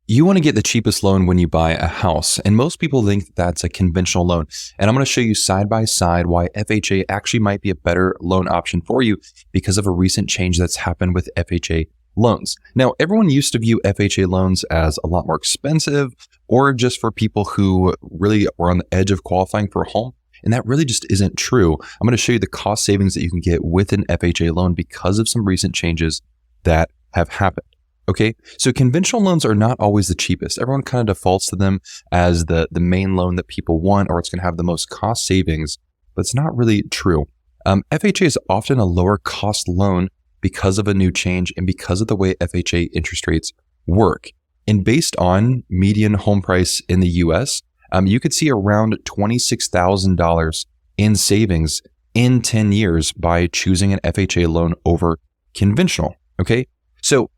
You want to get the cheapest loan when you buy a house, and most people think that's a conventional loan. And I'm going to show you side by side why FHA actually might be a better loan option for you because of a recent change that's happened with FHA loans. Now, everyone used to view FHA loans as a lot more expensive or just for people who really were on the edge of qualifying for a home. And that really just isn't true. I'm going to show you the cost savings that you can get with an FHA loan because of some recent changes that have happened. Okay, so conventional loans are not always the cheapest. Everyone kind of defaults to them as the main loan that people want, or it's going to have the most cost savings, but it's not really true. FHA is often a lower cost loan because of a new change and because of the way FHA interest rates work. And based on median home price in the US, you could see around $26,000 in savings in 10 years by choosing an FHA loan over conventional. Okay, so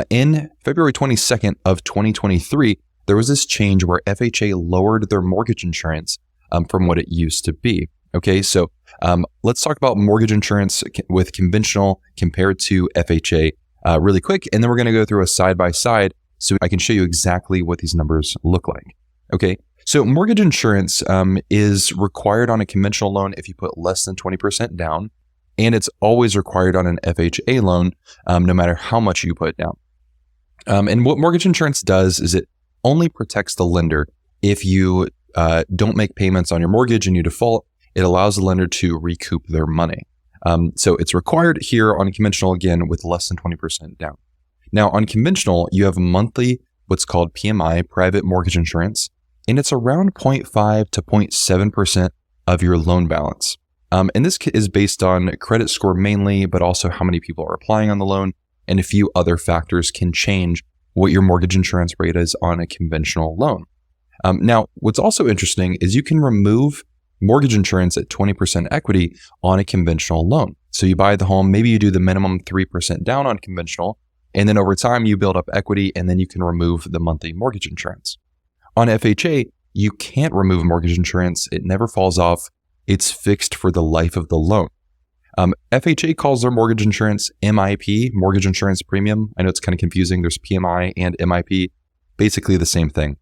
in February 22nd of 2023, there was this change where FHA lowered their mortgage insurance from what it used to be. Okay, so let's talk about mortgage insurance with conventional compared to FHA really quick, and then we're going to go through a side-by-side so I can show you exactly what these numbers look like. Okay, so mortgage insurance is required on a conventional loan if you put less than 20% down. And it's always required on an FHA loan, no matter how much you put down. And what mortgage insurance does is it only protects the lender. If you don't make payments on your mortgage and you default, it allows the lender to recoup their money. So it's required here on conventional, again, with less than 20% down. Now, on conventional, you have monthly, what's called PMI, private mortgage insurance, and it's around 0.5 to 0.7% of your loan balance. And this is based on credit score mainly, but also how many people are applying on the loan, and a few other factors can change what your mortgage insurance rate is on a conventional loan. Now, what's also interesting is you can remove mortgage insurance at 20% equity on a conventional loan. So you buy the home, maybe you do the minimum 3% down on conventional, and then over time you build up equity, and then you can remove the monthly mortgage insurance. On FHA, you can't remove mortgage insurance. It never falls off. It's fixed for the life of the loan. FHA calls their mortgage insurance MIP, mortgage insurance premium. I know it's kind of confusing. There's PMI and MIP, basically the same thing.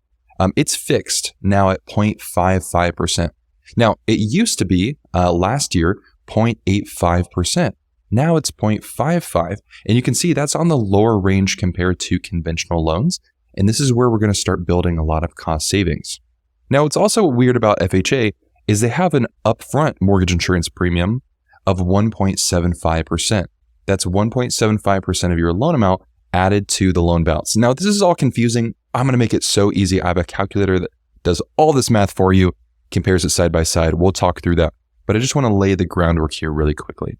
It's fixed now at 0.55%. Now, it used to be last year 0.85%. Now it's 0.55. And you can see that's on the lower range compared to conventional loans. And this is where we're going to start building a lot of cost savings. Now, what's also weird about FHA is they have an upfront mortgage insurance premium of 1.75%. That's 1.75% of your loan amount added to the loan balance. Now, this is all confusing. I'm going to make it so easy. I have a calculator that does all this math for you, compares it side by side. We'll talk through that. But I just want to lay the groundwork here really quickly.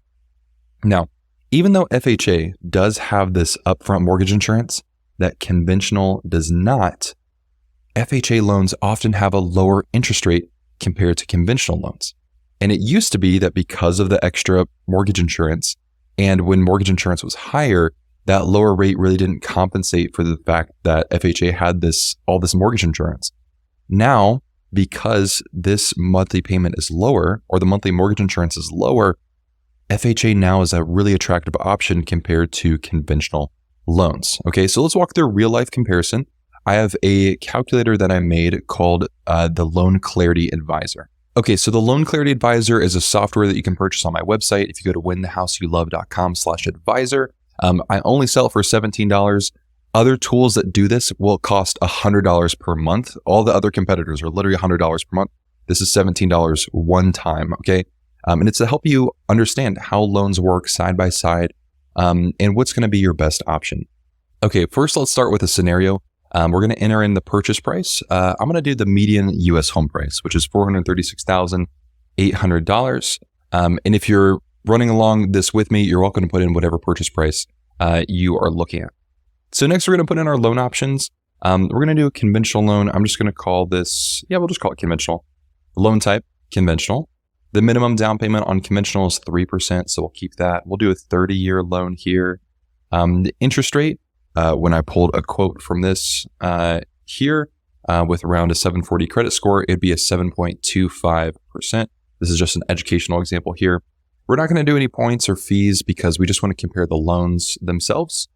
Now, even though FHA does have this upfront mortgage insurance that conventional does not, FHA loans often have a lower interest rate compared to conventional loans. And it used to be that because of the extra mortgage insurance, and when mortgage insurance was higher, that lower rate really didn't compensate for the fact that FHA had all this mortgage insurance. Now, because this monthly payment is lower, or the monthly mortgage insurance is lower, FHA now is a really attractive option compared to conventional loans. Okay, so let's walk through a real life comparison. I have a calculator that I made called the Loan Clarity Advisor. Okay, so the Loan Clarity Advisor is a software that you can purchase on my website. If you go to winthehouseyoulove.com/advisor, I only sell it for $17. Other tools that do this will cost $100 per month. All the other competitors are literally $100 per month. This is $17 one time, okay? And it's to help you understand how loans work side by side and what's going to be your best option. Okay, first let's start with a scenario. We're going to enter in the purchase price. I'm going to do the median U.S. home price, which is $436,800. And if you're running along this with me, you're welcome to put in whatever purchase price you are looking at. So next, we're going to put in our loan options. We're going to do a conventional loan. I'm just going to call this, we'll just call it conventional. Loan type, conventional. The minimum down payment on conventional is 3%, so we'll keep that. We'll do a 30-year loan here. The interest rate, when I pulled a quote from this here with around a 740 credit score, it'd be a 7.25%. This is just an educational example here. We're not going to do any points or fees because we just want to compare the loans themselves.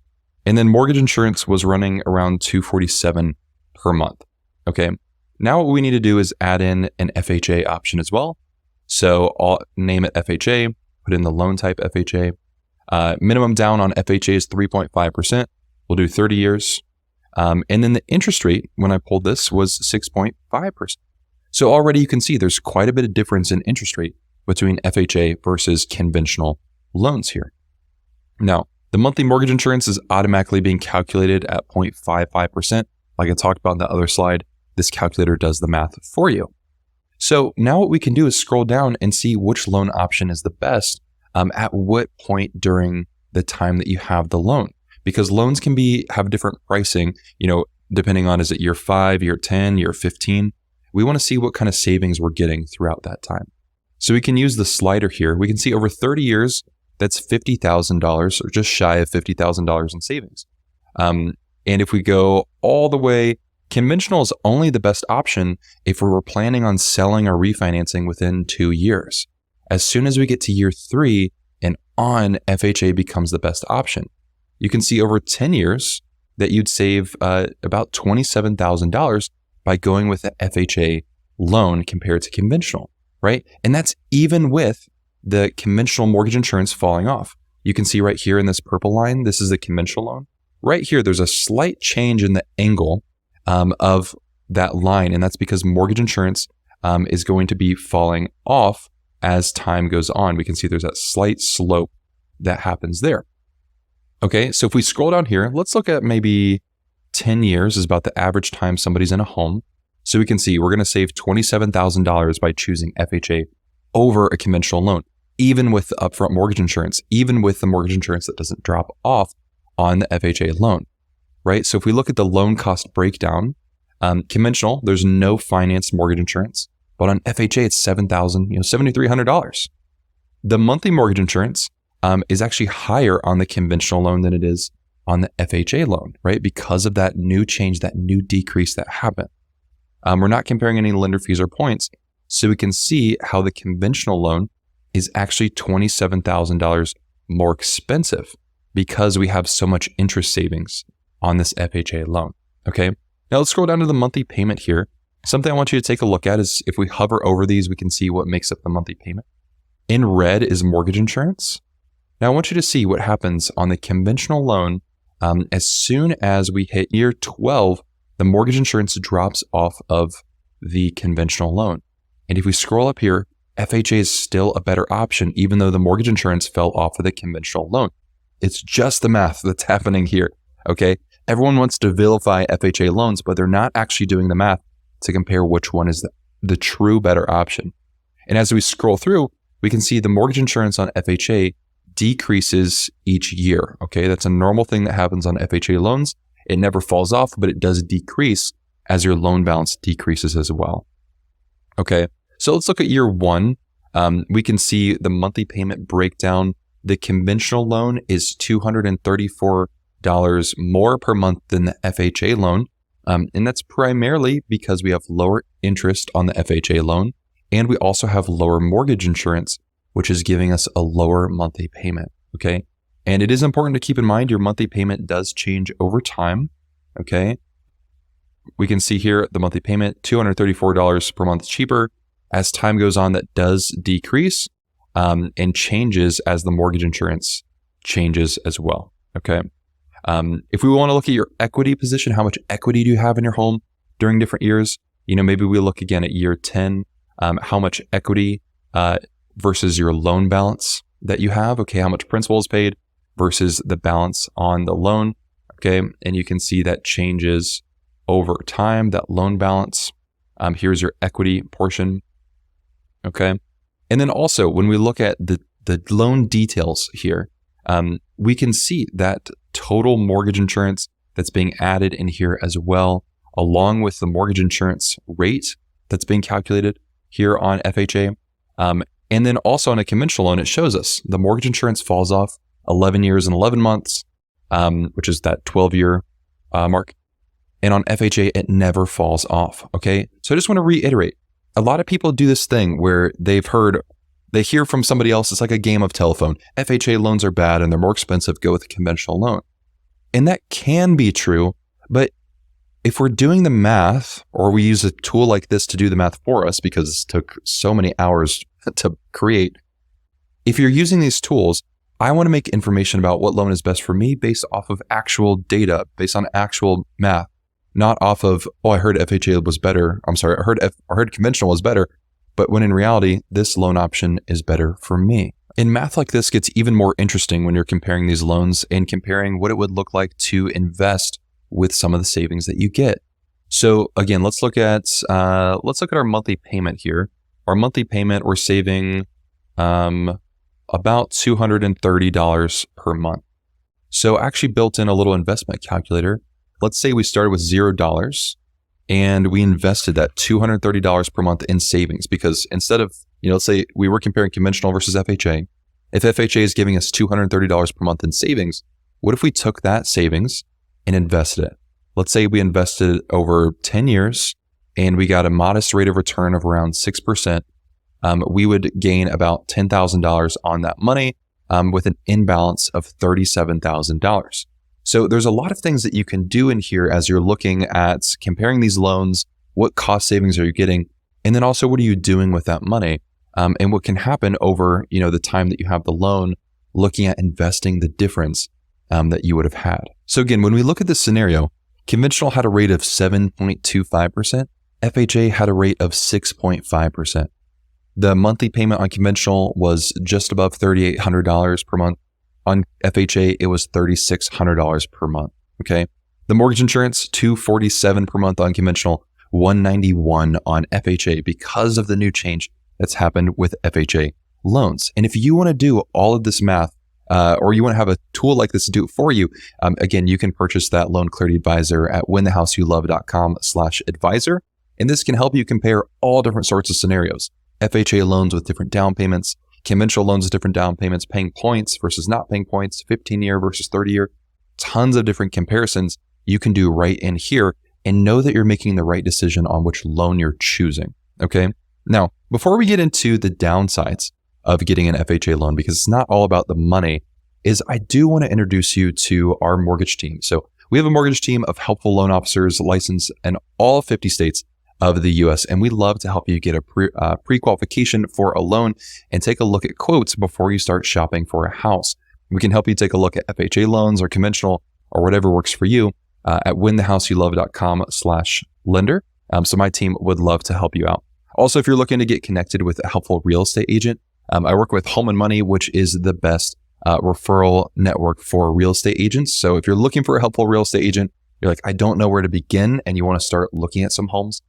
And then mortgage insurance was running around $247 per month. Okay. Now what we need to do is add in an FHA option as well. So I'll name it FHA, put in the loan type FHA. Minimum down on FHA is 3.5%. We'll do 30 years. And then the interest rate, when I pulled this, was 6.5%. So already you can see there's quite a bit of difference in interest rate between FHA versus conventional loans here. Now, the monthly mortgage insurance is automatically being calculated at 0.55%. Like I talked about in the other slide, this calculator does the math for you. So now what we can do is scroll down and see which loan option is the best at what point during the time that you have the loan. Because loans can have different pricing, depending on, is it year 5, year 10, year 15. We want to see what kind of savings we're getting throughout that time. So we can use the slider here. We can see over 30 years, that's $50,000 or just shy of $50,000 in savings. And if we go all the way, conventional is only the best option if we were planning on selling or refinancing within 2 years. As soon as we get to year 3 and on, FHA becomes the best option. You can see over 10 years that you'd save about $27,000 by going with the FHA loan compared to conventional, right? And that's even with the conventional mortgage insurance falling off. You can see right here in this purple line, this is the conventional loan. Right here, there's a slight change in the angle of that line, and that's because mortgage insurance is going to be falling off as time goes on. We can see there's that slight slope that happens there. Okay, so if we scroll down here, let's look at maybe 10 years is about the average time somebody's in a home. So we can see we're going to save $27,000 by choosing FHA over a conventional loan, even with the upfront mortgage insurance, even with the mortgage insurance that doesn't drop off on the FHA loan, right? So if we look at the loan cost breakdown, conventional, there's no financed mortgage insurance, but on FHA, it's $7,300. The monthly mortgage insurance is actually higher on the conventional loan than it is on the FHA loan, right? Because of that new change, that new decrease that happened. We're not comparing any lender fees or points, so we can see how the conventional loan is actually $27,000 more expensive because we have so much interest savings on this FHA loan, okay? Now let's scroll down to the monthly payment here. Something I want you to take a look at is if we hover over these, we can see what makes up the monthly payment. In red is mortgage insurance. Now I want you to see what happens on the conventional loan. As soon as we hit year 12, the mortgage insurance drops off of the conventional loan. And if we scroll up here, FHA is still a better option, even though the mortgage insurance fell off of the conventional loan. It's just the math that's happening here, okay? Everyone wants to vilify FHA loans, but they're not actually doing the math to compare which one is the true better option. And as we scroll through, we can see the mortgage insurance on FHA decreases each year, okay? That's a normal thing that happens on FHA loans. It never falls off, but it does decrease as your loan balance decreases as well. Okay, so let's look at year 1. We can see the monthly payment breakdown. The conventional loan is $234 more per month than the FHA loan. And that's primarily because we have lower interest on the FHA loan, and we also have lower mortgage insurance, which is giving us a lower monthly payment, okay? And it is important to keep in mind your monthly payment does change over time, okay? We can see here the monthly payment, $234 per month cheaper. As time goes on, that does decrease and changes as the mortgage insurance changes as well, okay? If we want to look at your equity position, how much equity do you have in your home during different years? Maybe we look again at year 10, how much equity versus your loan balance that you have, okay? How much principal is paid versus the balance on the loan, okay? And you can see that changes over time, that loan balance. Here's your equity portion, okay? And then also, when we look at the loan details here, we can see that total mortgage insurance that's being added in here as well, along with the mortgage insurance rate that's being calculated here on FHA. And then also on a conventional loan, it shows us the mortgage insurance falls off 11 years and 11 months, which is that 12-year mark. And on FHA, it never falls off, okay? So I just want to reiterate, a lot of people do this thing where they hear from somebody else, it's like a game of telephone. FHA loans are bad and they're more expensive, go with a conventional loan. And that can be true, but if we're doing the math, or we use a tool like this to do the math for us because it took so many hours to create, if you're using these tools, I want to make information about what loan is best for me based off of actual data, based on actual math, not off of, oh, I heard FHA was better. I'm sorry, I heard conventional was better, but when in reality, this loan option is better for me. And math like this gets even more interesting when you're comparing these loans and comparing what it would look like to invest with some of the savings that you get. So again, let's look at our monthly payment here. Our monthly payment, we're saving about $230 per month. So I actually built in a little investment calculator. Let's say we started with $0 and we invested that $230 per month in savings, because instead of, let's say we were comparing conventional versus FHA. If FHA is giving us $230 per month in savings, what if we took that savings and invested it? Let's say we invested it over 10 years and we got a modest rate of return of around 6%. We would gain about $10,000 on that money with an imbalance of $37,000. So there's a lot of things that you can do in here as you're looking at comparing these loans. What cost savings are you getting? And then also, what are you doing with that money? And what can happen over the time that you have the loan, looking at investing the difference that you would have had. So again, when we look at this scenario, conventional had a rate of 7.25%. FHA had a rate of 6.5%. The monthly payment on conventional was just above $3,800 per month. On FHA, it was $3,600 per month. Okay. The mortgage insurance, $247 per month on conventional, $191 on FHA, because of the new change that's happened with FHA loans. And if you want to do all of this math, or you want to have a tool like this to do it for you, again, you can purchase that Loan Clarity Advisor at winthehouseyoulove.com/advisor. And this can help you compare all different sorts of scenarios. FHA loans with different down payments, conventional loans with different down payments, paying points versus not paying points, 15-year versus 30-year, tons of different comparisons you can do right in here, and know that you're making the right decision on which loan you're choosing. Okay. Now, before we get into the downsides of getting an FHA loan, because it's not all about the money, is I do want to introduce you to our mortgage team. So we have a mortgage team of helpful loan officers licensed in all 50 states of the US, and we love to help you get a pre-qualification for a loan and take a look at quotes before you start shopping for a house. We can help you take a look at FHA loans or conventional or whatever works for you at winthehouseyoulove.com/lender. So my team would love to help you out. Also, if you're looking to get connected with a helpful real estate agent, I work with Home and Money, which is the best referral network for real estate agents. So if you're looking for a helpful real estate agent, you're like, I don't know where to begin, and you want to start looking at some homes,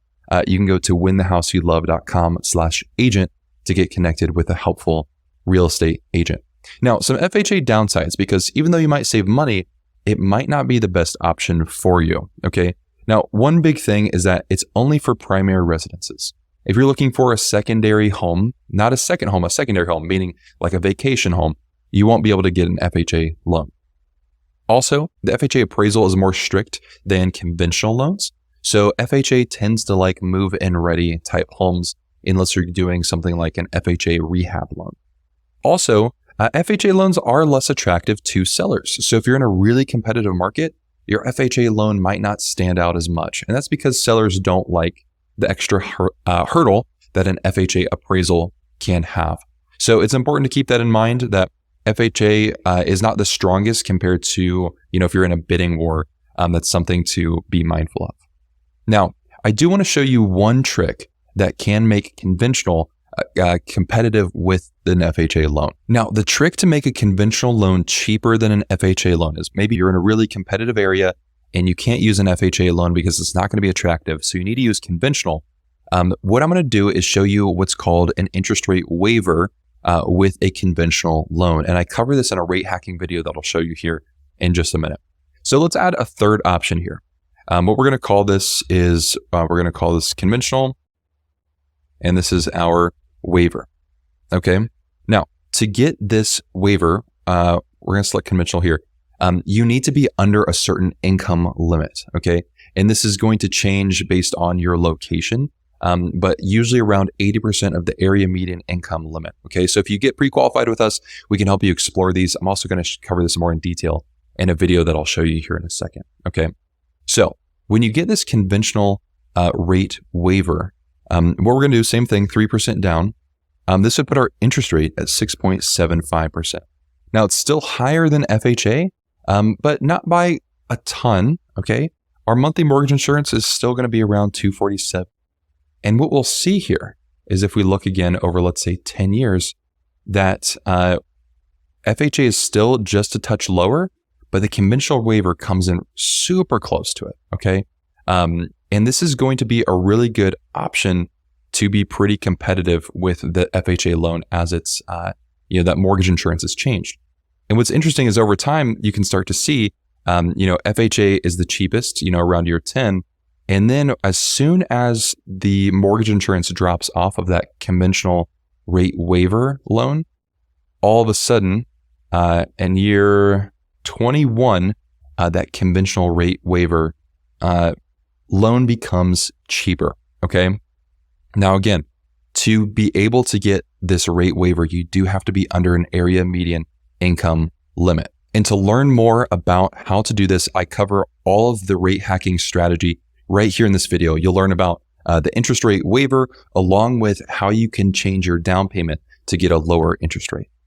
you can go to winthehouseyoulove.com/agent to get connected with a helpful real estate agent. Now, some FHA downsides, because even though you might save money, it might not be the best option for you. Okay. Now, one big thing is that it's only for primary residences. If you're looking for a secondary home, not a second home, a secondary home, meaning like a vacation home, you won't be able to get an FHA loan. Also, the FHA appraisal is more strict than conventional loans. So FHA tends to like move-in ready type homes unless you're doing something like an FHA rehab loan. Also, FHA loans are less attractive to sellers. So if you're in a really competitive market, your FHA loan might not stand out as much. And that's because sellers don't like the extra hurdle that an FHA appraisal can have. So it's important to keep that in mind, that FHA is not the strongest compared to, if you're in a bidding war, that's something to be mindful of. Now, I do want to show you one trick that can make conventional competitive with an FHA loan. Now, the trick to make a conventional loan cheaper than an FHA loan is maybe you're in a really competitive area and you can't use an FHA loan because it's not going to be attractive. So you need to use conventional. What I'm going to do is show you what's called an interest rate waiver with a conventional loan. And I cover this in a rate hacking video that I'll show you here in just a minute. So let's add a third option here. What we're going to call this is, we're going to call this conventional, and this is our waiver. Okay. Now, to get this waiver, we're going to select conventional here. You need to be under a certain income limit. Okay. And this is going to change based on your location, but usually around 80% of the area median income limit. Okay. So if you get pre-qualified with us, we can help you explore these. I'm also going to cover this more in detail in a video that I'll show you here in a second. Okay. So when you get this conventional rate waiver, what we're going to do, same thing, 3% down. This would put our interest rate at 6.75%. Now it's still higher than FHA, but not by a ton. Okay. Our monthly mortgage insurance is still going to be around $247. And what we'll see here is if we look again over, let's say 10 years, that FHA is still just a touch lower, but the conventional waiver comes in super close to it. Okay. And this is going to be a really good option to be pretty competitive with the FHA loan as it's, that mortgage insurance has changed. And what's interesting is over time, you can start to see, FHA is the cheapest, around year 10. And then as soon as the mortgage insurance drops off of that conventional rate waiver loan, all of a sudden, in year 21, that conventional rate waiver loan becomes cheaper. Okay. Now, again, to be able to get this rate waiver, you do have to be under an area median income limit. And to learn more about how to do this, I cover all of the rate hacking strategy right here in this video. You'll learn about the interest rate waiver along with how you can change your down payment to get a lower interest rate.